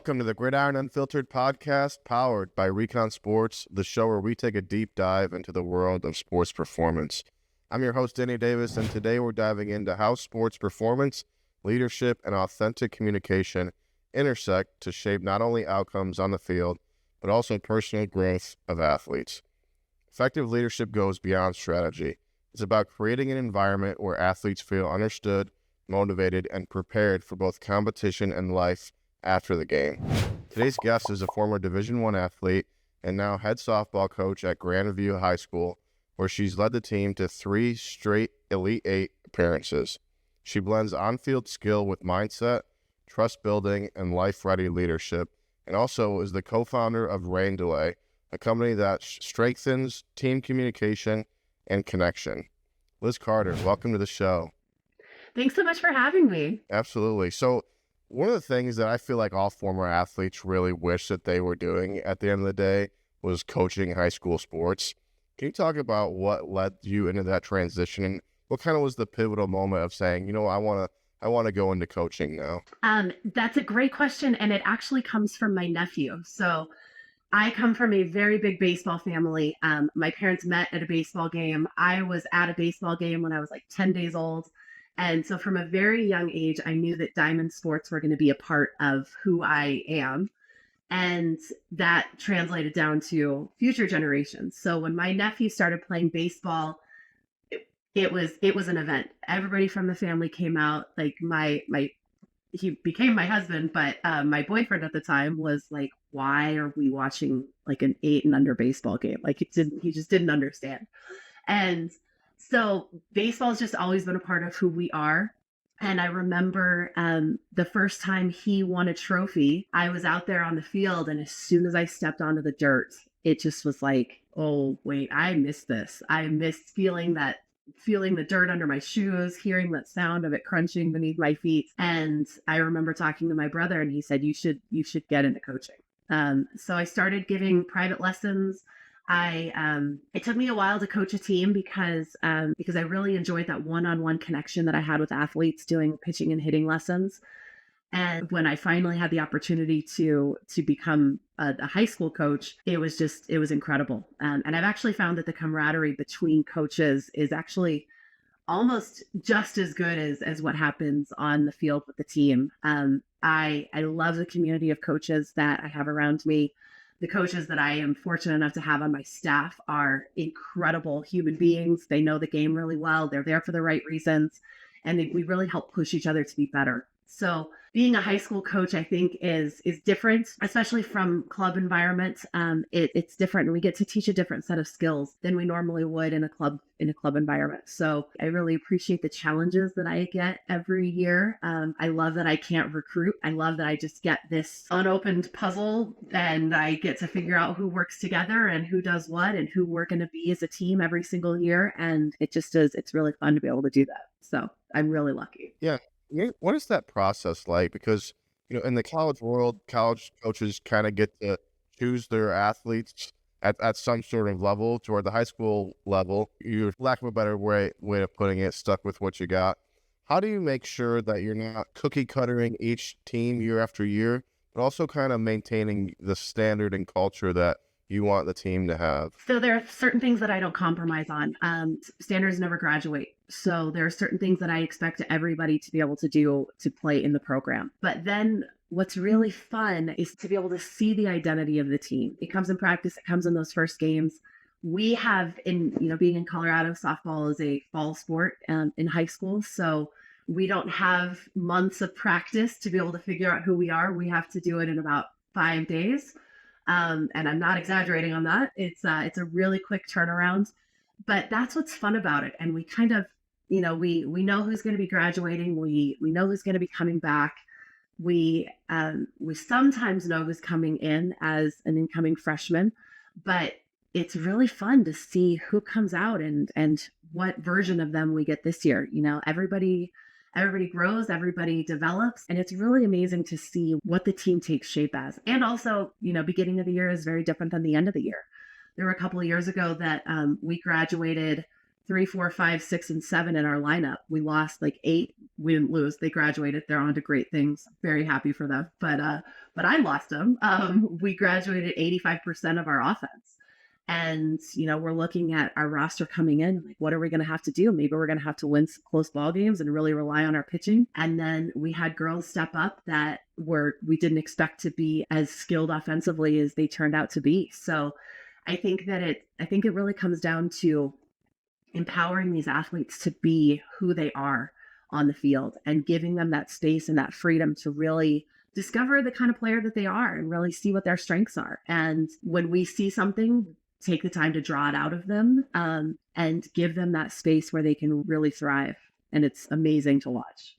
Welcome to the Gridiron Unfiltered podcast, powered by Recon Sports, the show where we take a deep dive into the world of sports performance. I'm your host, Danny Davis, and today we're diving into how sports performance, leadership, and authentic communication intersect to shape not only outcomes on the field, but also personal growth of athletes. Effective leadership goes beyond strategy. It's about creating an environment where athletes feel understood, motivated, and prepared for both competition and life after the game. Today's guest is a former Division I athlete and now head softball coach at Grandview High School, where she's led the team to 3 straight Elite 8 appearances. She blends on-field skill with mindset, trust building, and life-ready leadership, and also is the co-founder of Rain Delay, a company that strengthens team communication and connection. Liz Carter, welcome to the show. Thanks so much for having me. Absolutely. So one of the things that I feel like all former athletes really wish that they were doing at the end of the day was coaching high school sports. Can you talk about what led you into that transition, and what kind of was the pivotal moment of saying, I want to go into coaching now? That's a great question, and it actually comes from my nephew. So I come from a very big baseball family. My parents met at a baseball game. I was at a baseball game when I was like 10 days old. And so from a very young age, I knew that diamond sports were going to be a part of who I am. And that translated down to future generations. So when my nephew started playing baseball, it was an event. Everybody from the family came out. Like he became my husband, but my boyfriend at the time was like, why are we watching like an 8 and under baseball game? Like he just didn't understand. And so baseball's just always been a part of who we are. And I remember the first time he won a trophy, I was out there on the field, and as soon as I stepped onto the dirt, it just was like, oh, wait, I missed this. I missed feeling the dirt under my shoes, hearing that sound of it crunching beneath my feet. And I remember talking to my brother, and he said, you should get into coaching. So I started giving private lessons. It took me a while to coach a team because I really enjoyed that one-on-one connection that I had with athletes doing pitching and hitting lessons. And when I finally had the opportunity to become a high school coach, it was incredible. And I've actually found that the camaraderie between coaches is actually almost just as good as what happens on the field with the team. I love the community of coaches that I have around me. The coaches that I am fortunate enough to have on my staff are incredible human beings. They know the game really well. They're there for the right reasons, and we really help push each other to be better. So being a high school coach, I think, is different, especially from club environment. It's different, and we get to teach a different set of skills than we normally would in a club environment. So I really appreciate the challenges that I get every year. I love that I can't recruit. I love that I just get this unopened puzzle, and I get to figure out who works together and who does what and who we're going to be as a team every single year. And it's really fun to be able to do that. So I'm really lucky. Yeah. What is that process like? Because, in the college world, college coaches kind of get to choose their athletes at some sort of level, to where the high school level, you, for lack of a better way of putting it, stuck with what you got. How do you make sure that you're not cookie cuttering each team year after year, but also kind of maintaining the standard and culture that you want the team to have? So there are certain things that I don't compromise on. Standards never graduate. So there are certain things that I expect everybody to be able to do to play in the program. But then what's really fun is to be able to see the identity of the team. It comes in practice. It comes in those first games. We have being in Colorado, softball is a fall sport in high school. So we don't have months of practice to be able to figure out who we are. We have to do it in about 5 days. And I'm not exaggerating on that. It's a really quick turnaround, but that's what's fun about it. And we kind of, we know who's going to be graduating. We know who's going to be coming back. We sometimes know who's coming in as an incoming freshman, but it's really fun to see who comes out and what version of them we get this year. Everybody grows, everybody develops, and it's really amazing to see what the team takes shape as. And also, beginning of the year is very different than the end of the year. There were a couple of years ago that we graduated 3, 4, 5, 6, and 7 in our lineup. We lost like 8. We didn't lose. They graduated. They're on to great things. Very happy for them. But I lost them. We graduated 85% of our offense. And, we're looking at our roster coming in, like, what are we going to have to do? Maybe we're going to have to win some close ball games and really rely on our pitching. And then we had girls step up that we didn't expect to be as skilled offensively as they turned out to be. So I think it really comes down to empowering these athletes to be who they are on the field and giving them that space and that freedom to really discover the kind of player that they are and really see what their strengths are. And when we see something, take the time to draw it out of them, and give them that space where they can really thrive. And it's amazing to watch.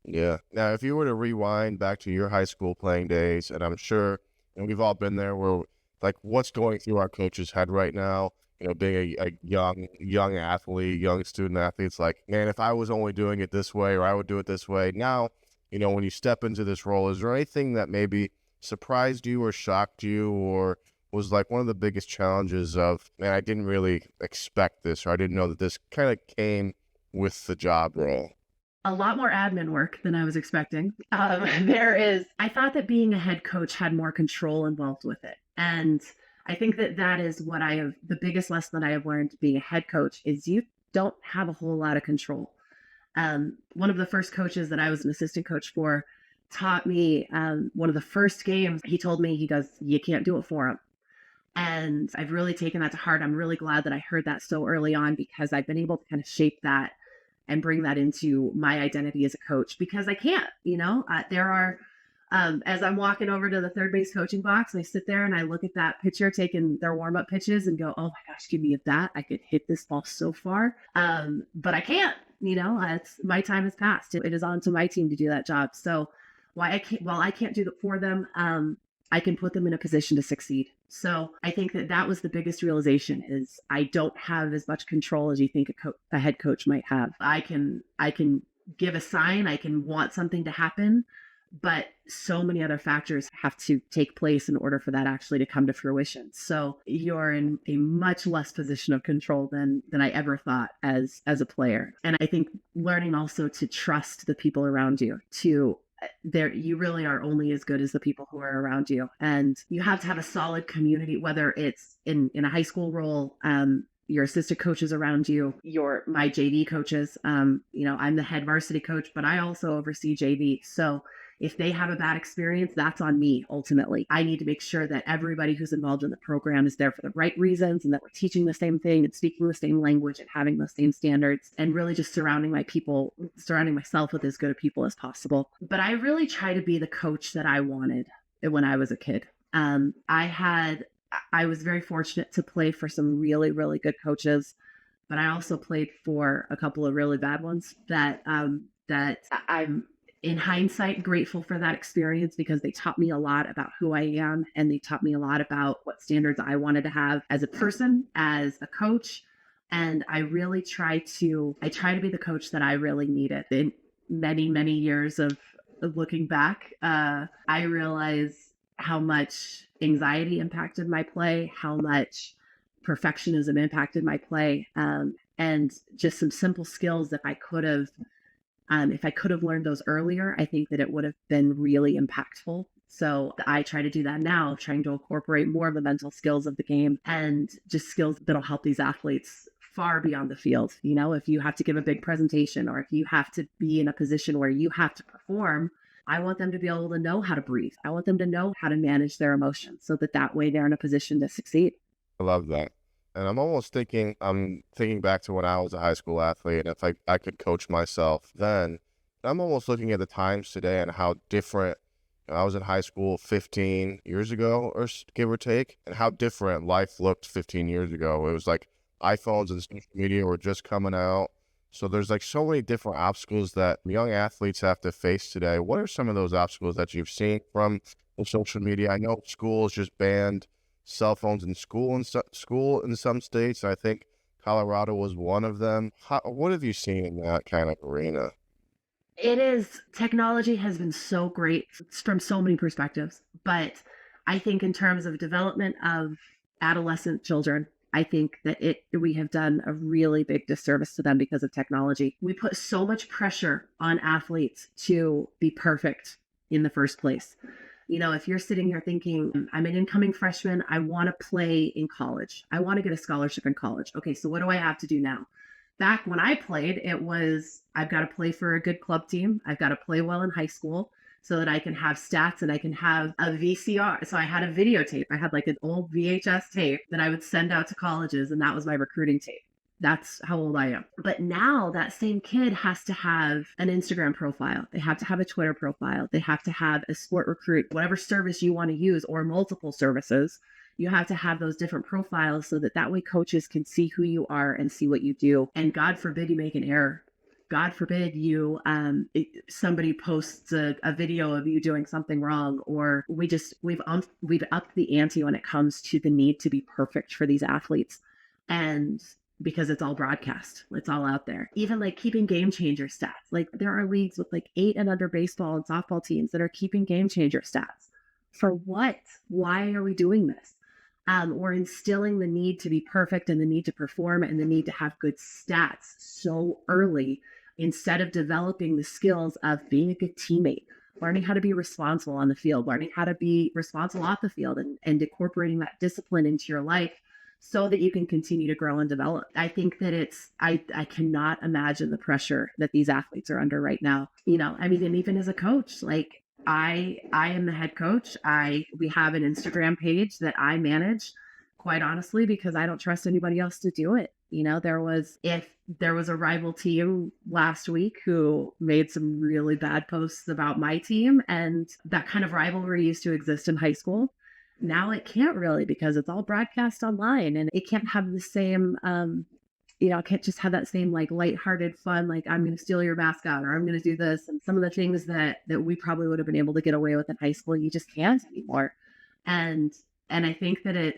Yeah. Now, if you were to rewind back to your high school playing days, and I'm sure, we've all been there, where like what's going through our coach's head right now, being a young athlete, young student athlete, it's like, man, if I was only doing it this way, or I would do it this way. Now, when you step into this role, is there anything that maybe surprised you or shocked you, or was like one of the biggest challenges of, man, I didn't really expect this, or I didn't know that this kind of came with the job role? A lot more admin work than I was expecting. I thought that being a head coach had more control involved with it. And I think that is the biggest lesson that I have learned being a head coach is you don't have a whole lot of control. One of the first coaches that I was an assistant coach for taught me, one of the first games, he told me, you can't do it for him. And I've really taken that to heart. I'm really glad that I heard that so early on, because I've been able to kind of shape that and bring that into my identity as a coach, because I can't, there are, as I'm walking over to the third base coaching box, I sit there and I look at that pitcher taking their warm up pitches and go, oh my gosh, give me that. I could hit this ball so far. But I can't, my time has passed. It is on to my team to do that job. So while I can't do that for them, I can put them in a position to succeed. So I think that was the biggest realization, is I don't have as much control as you think a head coach might have. I can give a sign, I can want something to happen, but so many other factors have to take place in order for that actually to come to fruition. So you're in a much less position of control than I ever thought as a player. And I think learning also to trust the people around you, you really are only as good as the people who are around you. And you have to have a solid community, whether it's in a high school role, your assistant coaches around you, my JV coaches. I'm the head varsity coach, but I also oversee JV. So if they have a bad experience, that's on me. Ultimately, I need to make sure that everybody who's involved in the program is there for the right reasons, and that we're teaching the same thing and speaking the same language and having the same standards, and really just surrounding myself with as good of people as possible. But I really try to be the coach that I wanted when I was a kid. I was very fortunate to play for some really, really good coaches, but I also played for a couple of really bad ones that I'm, in hindsight, grateful for that experience, because they taught me a lot about who I am, and they taught me a lot about what standards I wanted to have as a person, as a coach. And I really try to be the coach that I really needed. In many, many years of looking back, I realize how much anxiety impacted my play, how much perfectionism impacted my play, and just some simple skills that if I could have learned those earlier, I think that it would have been really impactful. So I try to do that now, trying to incorporate more of the mental skills of the game and just skills that'll help these athletes far beyond the field. If you have to give a big presentation, or if you have to be in a position where you have to perform, I want them to be able to know how to breathe. I want them to know how to manage their emotions, so that way they're in a position to succeed. I love that. And I'm thinking back to when I was a high school athlete, and if I could coach myself then, I'm almost looking at the times today and how different, I was in high school 15 years ago, or give or take, and how different life looked 15 years ago. It was like iPhones and social media were just coming out. So there's like so many different obstacles that young athletes have to face today. What are some of those obstacles that you've seen from the social media? I know schools just banned cell phones in school in some states. I think Colorado was one of them. What have you seen in that kind of arena? Technology has been so great from so many perspectives, but I think in terms of development of adolescent children, I think that we have done a really big disservice to them because of technology. We put so much pressure on athletes to be perfect in the first place. If you're sitting here thinking, I'm an incoming freshman, I want to play in college. I want to get a scholarship in college. Okay, so what do I have to do now? Back when I played, it was I've got to play for a good club team. I've got to play well in high school so that I can have stats and I can have a VCR. So I had a videotape. I had like an old VHS tape that I would send out to colleges, and that was my recruiting tape. That's how old I am. But now that same kid has to have an Instagram profile. They have to have a Twitter profile. They have to have a Sport Recruit, whatever service you want to use, or multiple services. You have to have those different profiles so that way coaches can see who you are and see what you do. And God forbid you make an error. God forbid somebody posts a video of you doing something wrong, or we've upped the ante when it comes to the need to be perfect for these athletes. And because it's all broadcast, it's all out there. Even like keeping game changer stats. Like there are leagues with like 8 and under baseball and softball teams that are keeping game changer stats. For what? Why are we doing this? We're instilling the need to be perfect and the need to perform and the need to have good stats so early instead of developing the skills of being a good teammate, learning how to be responsible on the field, learning how to be responsible off the field, and incorporating that discipline into your life so that you can continue to grow and develop. I think that I cannot imagine the pressure that these athletes are under right now. And even as a coach, like I am the head coach. We have an Instagram page that I manage, quite honestly, because I don't trust anybody else to do it. If there was a rival team last week who made some really bad posts about my team, and that kind of rivalry used to exist in high school. Now it can't really, because it's all broadcast online, and it can't have the same, I can't just have that same like lighthearted fun, like I'm going to steal your mascot or I'm going to do this. And some of the things that we probably would have been able to get away with in high school, you just can't anymore. And I think that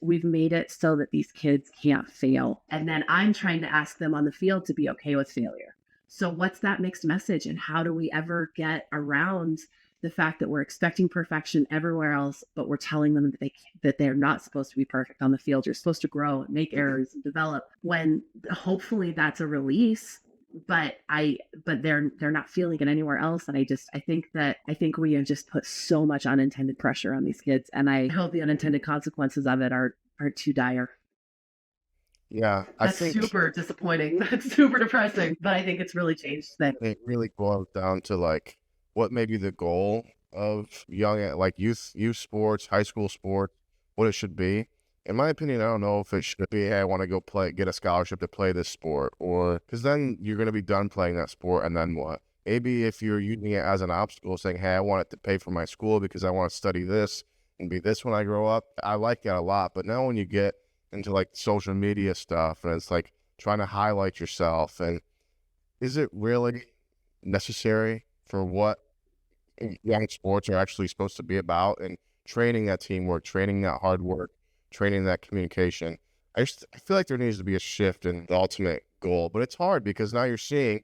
we've made it so that these kids can't fail. And then I'm trying to ask them on the field to be okay with failure. So what's that mixed message, and how do we ever get around the fact that we're expecting perfection everywhere else, but we're telling them that they're not supposed to be perfect on the field. You're supposed to grow and make errors and develop, when hopefully that's a release, but they're not feeling it anywhere else. And I think we have just put so much unintended pressure on these kids, and I hope the unintended consequences of it are too dire. Yeah, That's super disappointing. That's super depressing, but I think it's really changed things. It really boils down to like what may be the goal of youth sports, high school sports, what it should be. In my opinion, I don't know if it should be, hey, I want to go get a scholarship to play this sport, or because then you're going to be done playing that sport, and then what? Maybe if you're using it as an obstacle, saying, hey, I want it to pay for my school because I want to study this and be this when I grow up. I like that a lot. But now when you get into like social media stuff, and it's like trying to highlight yourself, and is it really necessary for what young sports are actually supposed to be about, and training that teamwork, training that hard work, training that communication? I feel like there needs to be a shift in the ultimate goal, but it's hard because now you're seeing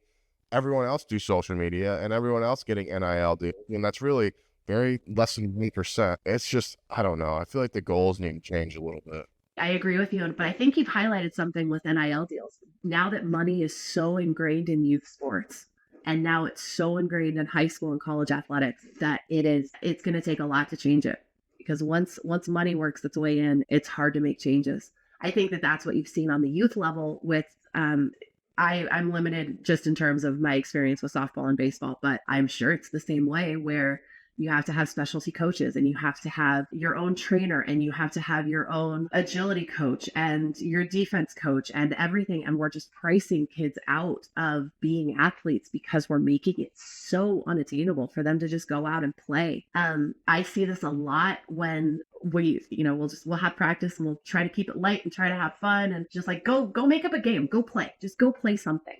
everyone else do social media and everyone else getting NIL deals, and that's really very less than 1%. It's just, I don't know. I feel like the goals need to change a little bit. I agree with you, but I think you've highlighted something with NIL deals. Now that money is so ingrained in youth sports, and now it's so ingrained in high school and college athletics, that it's going to take a lot to change it. Because once money works its way in, it's hard to make changes. I think that's what you've seen on the youth level with, I'm limited just in terms of my experience with softball and baseball, but I'm sure it's the same way, where you have to have specialty coaches, and you have to have your own trainer, and you have to have your own agility coach and your defense coach and everything. And we're just pricing kids out of being athletes because we're making it so unattainable for them to just go out and play. I see this a lot when we'll have practice, and we'll try to keep it light and try to have fun, and just like, go make up a game, go play, just go play something.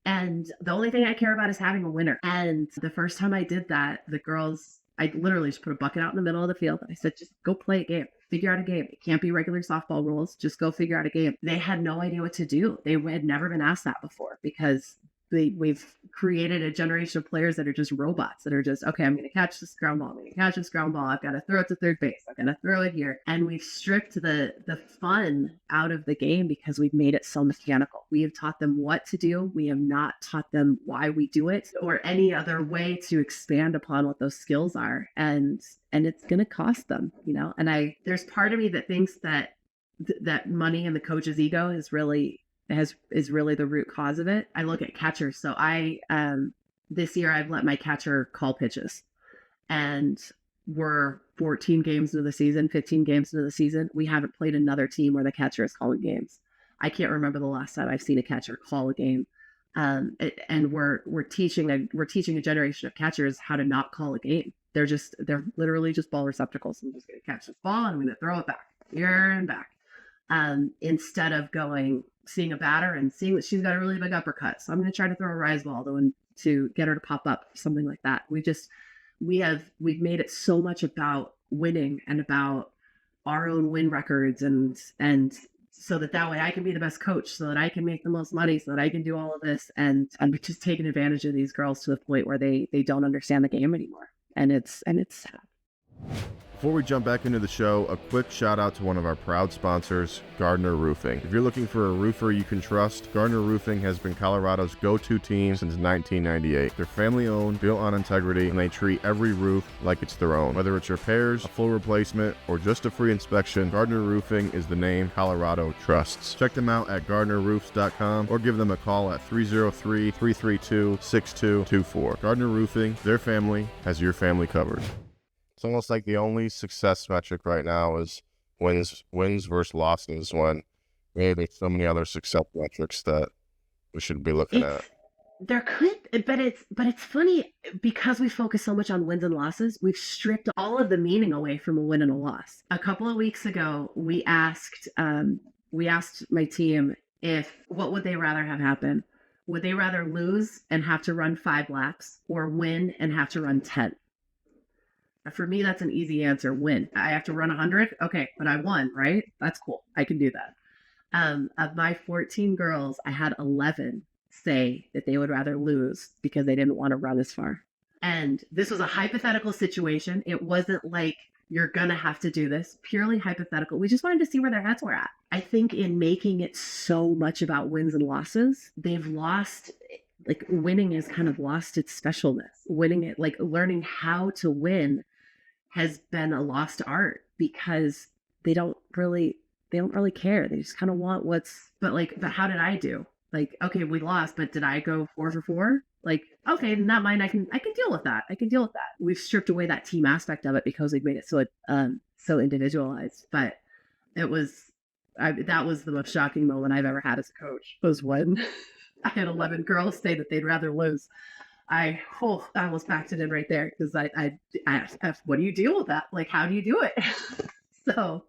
And the only thing I care about is having a winner. And the first time I did that, the girls, I literally just put a bucket out in the middle of the field, and I said, just go play a game, figure out a game. It can't be regular softball rules. Just go figure out a game. They had no idea what to do. They had never been asked that before, because we've created a generation of players that are just robots that are just, okay, I'm going to catch this ground ball. I'm going to catch this ground ball. I've got to throw it to third base. I've got to throw it here. And we've stripped the fun out of the game because we've made it so mechanical. We have taught them what to do. We have not taught them why we do it or any other way to expand upon what those skills are. And it's going to cost them, and there's part of me that thinks that money and the coach's ego is really the root cause of it. I look at catchers. So this year I've let my catcher call pitches, and we're 14 games into the season, 15 games into the season. We haven't played another team where the catcher is calling games. I can't remember the last time I've seen a catcher call a game. And we're teaching a generation of catchers how to not call a game. They're literally just ball receptacles. I'm just going to catch this ball and I'm going to throw it back here and back. Instead of seeing a batter and seeing that she's got a really big uppercut. So I'm going to try to throw a rise ball to get her to pop up, something like that. We've made it so much about winning and about our own win records and so that way I can be the best coach, so that I can make the most money, so that I can do all of this. And I'm just taking advantage of these girls to the point where they don't understand the game anymore. And it's sad. Before we jump back into the show, a quick shout out to one of our proud sponsors, Gardner Roofing. If you're looking for a roofer you can trust, Gardner Roofing has been Colorado's go-to team since 1998. They're family owned, built on integrity, and they treat every roof like it's their own. Whether it's repairs, a full replacement, or just a free inspection, Gardner Roofing is the name Colorado trusts. Check them out at gardnerroofs.com or give them a call at 303-332-6224. Gardner Roofing, their family has your family covered. It's almost like the only success metric right now is wins versus losses, when maybe there's so many other success metrics that we should be looking at. There could, but it's funny because we focus so much on wins and losses. We've stripped all of the meaning away from a win and a loss. A couple of weeks ago, we asked my team what would they rather have happen? Would they rather lose and have to run 5 laps or win and have to run 10? For me, that's an easy answer. Win. I have to run 100. Okay, but I won, right? That's cool. I can do that. Of my 14 girls, I had 11 say that they would rather lose because they didn't want to run as far. And this was a hypothetical situation. It wasn't like you're going to have to do this. Purely hypothetical. We just wanted to see where their heads were at. I think in making it so much about wins and losses, they've lost, winning has kind of lost its specialness. Winning it, learning how to win has been a lost art because they don't really care. They just kind of want but how did I do? Okay, we lost, but did I go 4 for 4? Okay, not mine. I can deal with that. We've stripped away that team aspect of it because we've made it so individualized. But that was the most shocking moment I've ever had as a coach, was when I had 11 girls say that they'd rather lose. I almost packed it in right there because I asked, what do you deal with that? How do you do it? So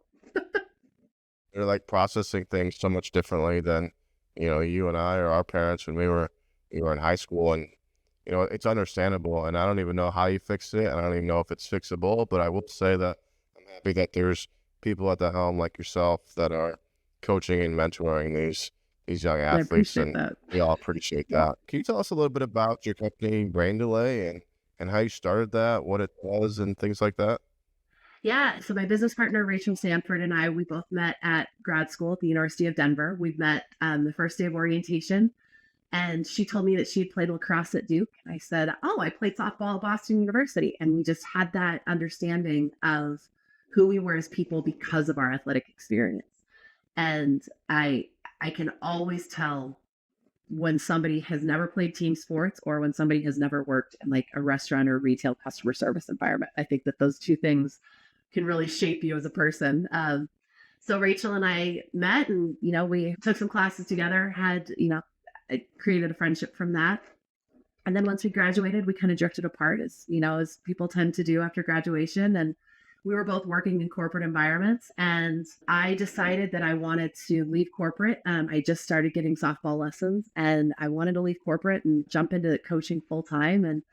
they're processing things so much differently than, you and I or our parents when we were in high school. And, it's understandable. And I don't even know how you fix it. I don't even know if it's fixable, but I will say that I'm happy that there's people at the helm like yourself that are coaching and mentoring these young athletes, and we all appreciate that. Can you tell us a little bit about your company, Brain Delay, and how you started that, what it was, and things like that? Yeah, so my business partner, Rachel Sanford, and we both met at grad school at the University of Denver. We met the first day of orientation, and she told me that she had played lacrosse at Duke. I said, I played softball at Boston University. And we just had that understanding of who we were as people because of our athletic experience. And I can always tell when somebody has never played team sports or when somebody has never worked in a restaurant or retail customer service environment. I think that those two things can really shape you as a person. So Rachel and I met and, we took some classes together, I created a friendship from that. And then once we graduated, we kind of drifted apart as people tend to do after graduation. And we were both working in corporate environments, and I decided that I wanted to leave corporate. I just started getting softball lessons, and I wanted to leave corporate and jump into coaching full time.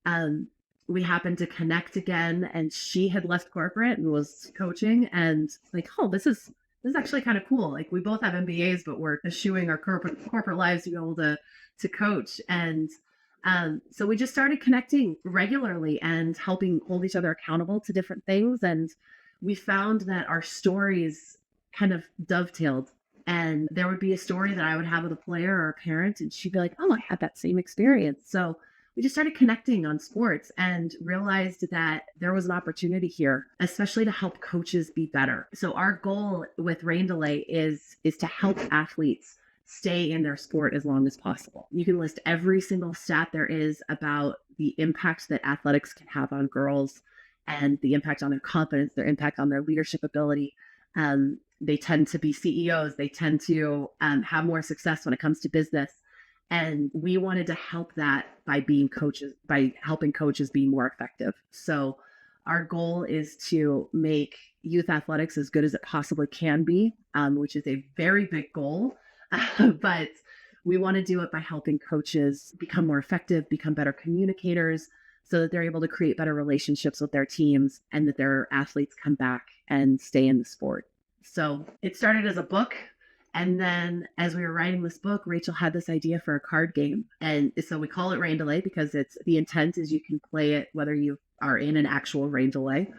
And we happened to connect again, and she had left corporate and was coaching, and this is actually kind of cool. We both have MBAs, but we're eschewing our corporate lives to be able to coach. And So we just started connecting regularly and helping hold each other accountable to different things. And we found that our stories kind of dovetailed. And there would be a story that I would have with a player or a parent, and she'd be like, oh, I had that same experience. So we just started connecting on sports and realized that there was an opportunity here, especially to help coaches be better. So our goal with Rain Delay is to help athletes stay in their sport as long as possible. You can list every single stat there is about the impact that athletics can have on girls and the impact on their confidence, their impact on their leadership ability. They tend to be CEOs. They tend to have more success when it comes to business. And we wanted to help that by being coaches, by helping coaches be more effective. So our goal is to make youth athletics as good as it possibly can be, which is a very big goal. But we want to do it by helping coaches become more effective, become better communicators, so that they're able to create better relationships with their teams and that their athletes come back and stay in the sport. So it started as a book. And then as we were writing this book, Rachel had this idea for a card game. And so we call it Rain Delay because it's the intent is you can play it whether you are in an actual rain delay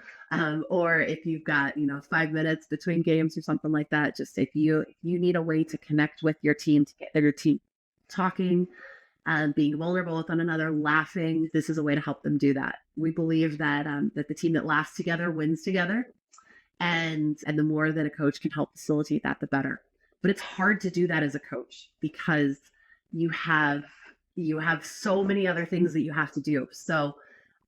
or if you've got 5 minutes between games or something like that. Just if you need a way to connect with your team, to get your team talking, being vulnerable with one another, laughing, this is a way to help them do that. We believe that that the team that laughs together wins together, and the more that a coach can help facilitate that, the better. But it's hard to do that as a coach because you have so many other things that you have to do. So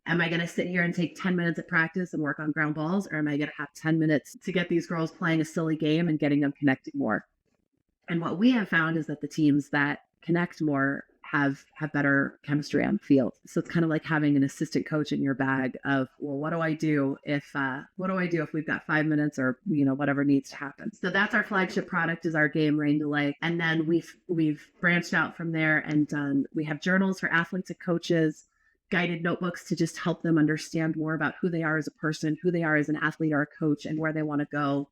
am I going to sit here and take 10 minutes at practice and work on ground balls, or am I going to have 10 minutes to get these girls playing a silly game and getting them connecting more? And what we have found is that the teams that connect more have better chemistry on the field. So it's kind of like having an assistant coach in your bag of, well, what do I do if we've got 5 minutes or whatever needs to happen. So that's our flagship product, is our game Rain Delay. And then we've branched out from there and done, we have journals for athletes and coaches, guided notebooks to just help them understand more about who they are as a person, who they are as an athlete or a coach, and where they want to go.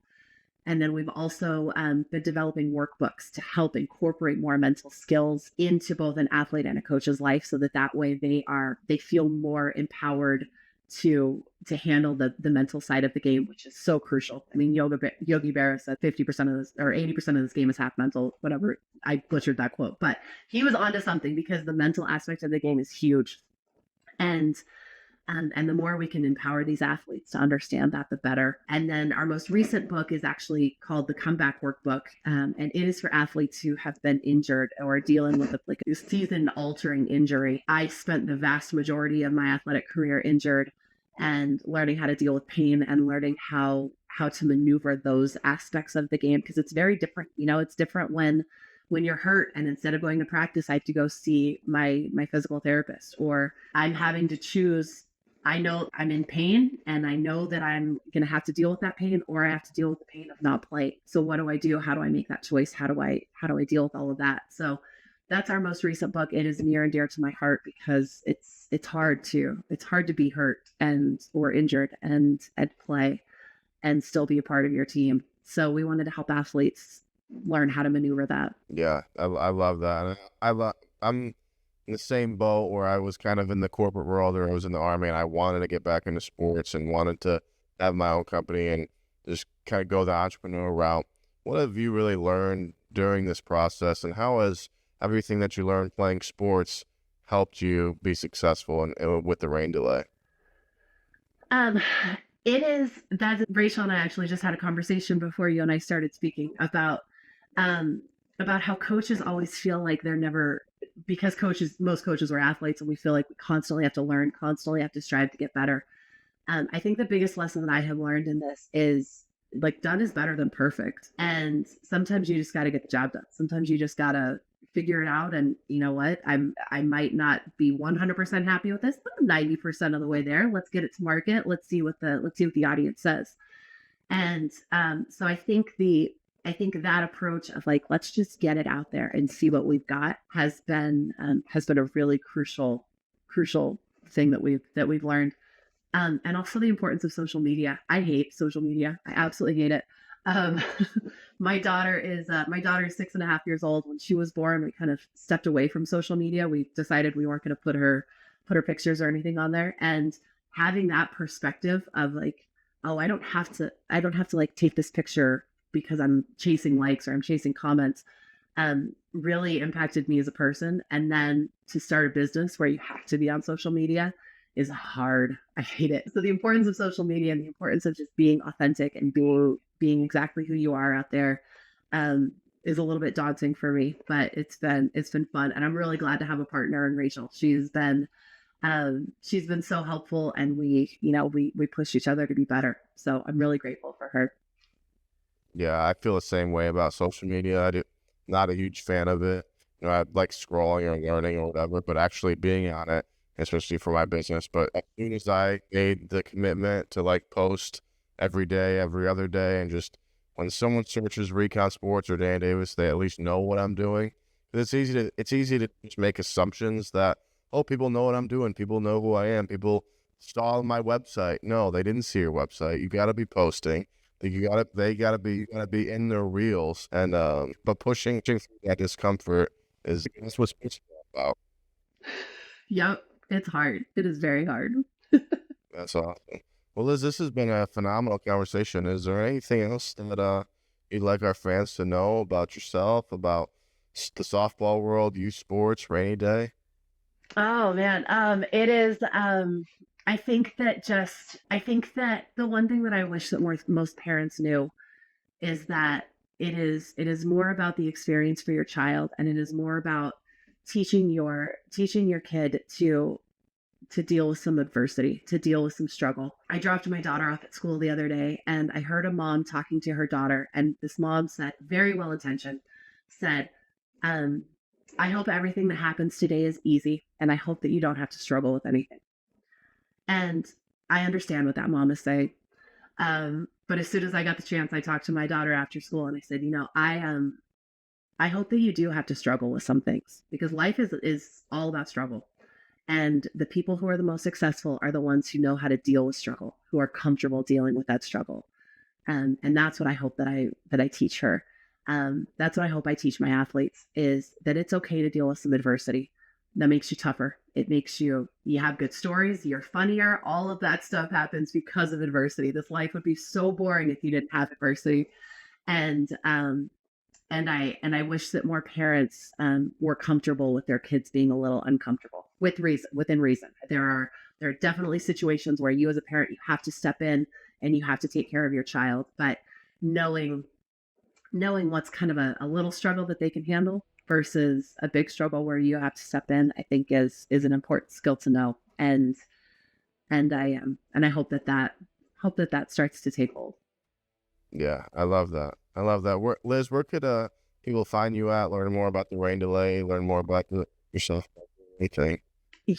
And then we've also been developing workbooks to help incorporate more mental skills into both an athlete and a coach's life, so that way they feel more empowered to handle the mental side of the game, which is so crucial. I mean, Yogi Berra said 50% of this or 80% of this game is half mental, whatever. I butchered that quote, but he was onto something because the mental aspect of the game is huge. And the more we can empower these athletes to understand that, the better. And then our most recent book is actually called the Comeback Workbook. And it is for athletes who have been injured or dealing with a season-altering injury. I spent the vast majority of my athletic career injured and learning how to deal with pain and learning how to maneuver those aspects of the game, because it's very different. It's different when you're hurt and instead of going to practice, I have to go see my physical therapist, or I'm having to choose. I know I'm in pain and I know that I'm going to have to deal with that pain, or I have to deal with the pain of not playing. So what do I do? How do I make that choice? How do I deal with all of that? So that's our most recent book. It is near and dear to my heart because it's hard to be hurt or injured and play and still be a part of your team. So we wanted to help athletes learn how to maneuver that. Yeah, I love that. I'm in the same boat where I was kind of in the corporate world, or I was in the Army, and I wanted to get back into sports and wanted to have my own company and just kind of go the entrepreneur route. What have you really learned during this process, and how has everything that you learned playing sports helped you be successful with the Rain Delay? It is that Rachel and I actually just had a conversation before you and I started speaking about how coaches always feel like they're never, because most coaches were athletes, and we feel like we constantly have to learn, constantly have to strive to get better. I think the biggest lesson that I have learned in this is, like, done is better than perfect. And sometimes you just got to get the job done. Sometimes you just got to figure it out. And you know what? I might not be 100% happy with this, but I'm 90% of the way there. Let's get it to market. Let's see what the audience says. And so I think that approach of, like, let's just get it out there and see what we've got has been a really crucial thing that we've learned. And also the importance of social media. I hate social media. I absolutely hate it. My daughter is 6.5 years old. When she was born, we kind of stepped away from social media. We decided we weren't going to put her pictures or anything on there. And having that perspective of like, oh, I don't have to like take this picture because I'm chasing likes or I'm chasing comments, really impacted me as a person. And then to start a business where you have to be on social media is hard. I hate it. So the importance of social media and the importance of just being authentic and being exactly who you are out there, is a little bit daunting for me, but it's been fun. And I'm really glad to have a partner in Rachel. She's been so helpful, and we push each other to be better. So I'm really grateful for her. Yeah, I feel the same way about social media. Not a huge fan of it. I like scrolling or learning or whatever, but actually being on it, especially for my business. But as soon as I made the commitment to like post every day, every other day, and just when someone searches Recon Sports or Dan Davis, they at least know what I'm doing. It's easy to just make assumptions that, oh, people know what I'm doing. People know who I am. People saw my website. No, they didn't see your website. You got to be posting. They gotta be in their reels. And but pushing through that discomfort that's what sports is all about. Yep, it's hard. It is very hard. That's awesome. Well, Liz, this has been a phenomenal conversation. Is there anything else that you'd like our fans to know about yourself, about the softball world, youth sports, rainy day? Oh man, it is. I think that the one thing that I wish that most parents knew is that it is more about the experience for your child, and it is more about teaching your kid to deal with some adversity, to deal with some struggle. I dropped my daughter off at school the other day, and I heard a mom talking to her daughter, and this mom said, very well intentioned, said, um, I hope everything that happens today is easy, and I hope that you don't have to struggle with anything. And I understand what that mom is saying. But as soon as I got the chance, I talked to my daughter after school, and I said, I hope that you do have to struggle with some things, because life is all about struggle. And the people who are the most successful are the ones who know how to deal with struggle, who are comfortable dealing with that struggle. And that's what I hope that I teach her. That's what I hope I teach my athletes, is that it's okay to deal with some adversity. That makes you tougher. It makes you have good stories. You're funnier. All of that stuff happens because of adversity. This life would be so boring if you didn't have adversity. And I wish that more parents were comfortable with their kids being a little uncomfortable within reason. There are definitely situations where you as a parent, you have to step in and you have to take care of your child, but knowing what's kind of a little struggle that they can handle versus a big struggle where you have to step in, I think is an important skill to know. And I hope that starts to take hold. Yeah, I love that. Liz, where could people find you at, learn more about the rain delay, learn more about yourself, anything? So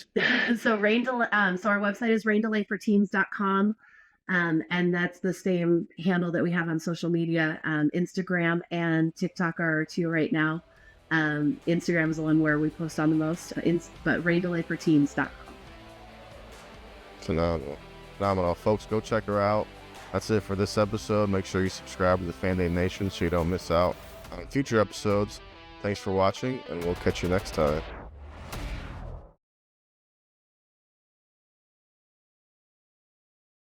so our website is raindelayforteams.com. And that's the same handle that we have on social media. Instagram and TikTok are two right now. Instagram is the one where we post on the most, but raindelayforteams.com. Phenomenal. Folks, go check her out. That's it for this episode. Make sure you subscribe to the Fan Day Nation so you don't miss out on future episodes. Thanks for watching, and we'll catch you next time.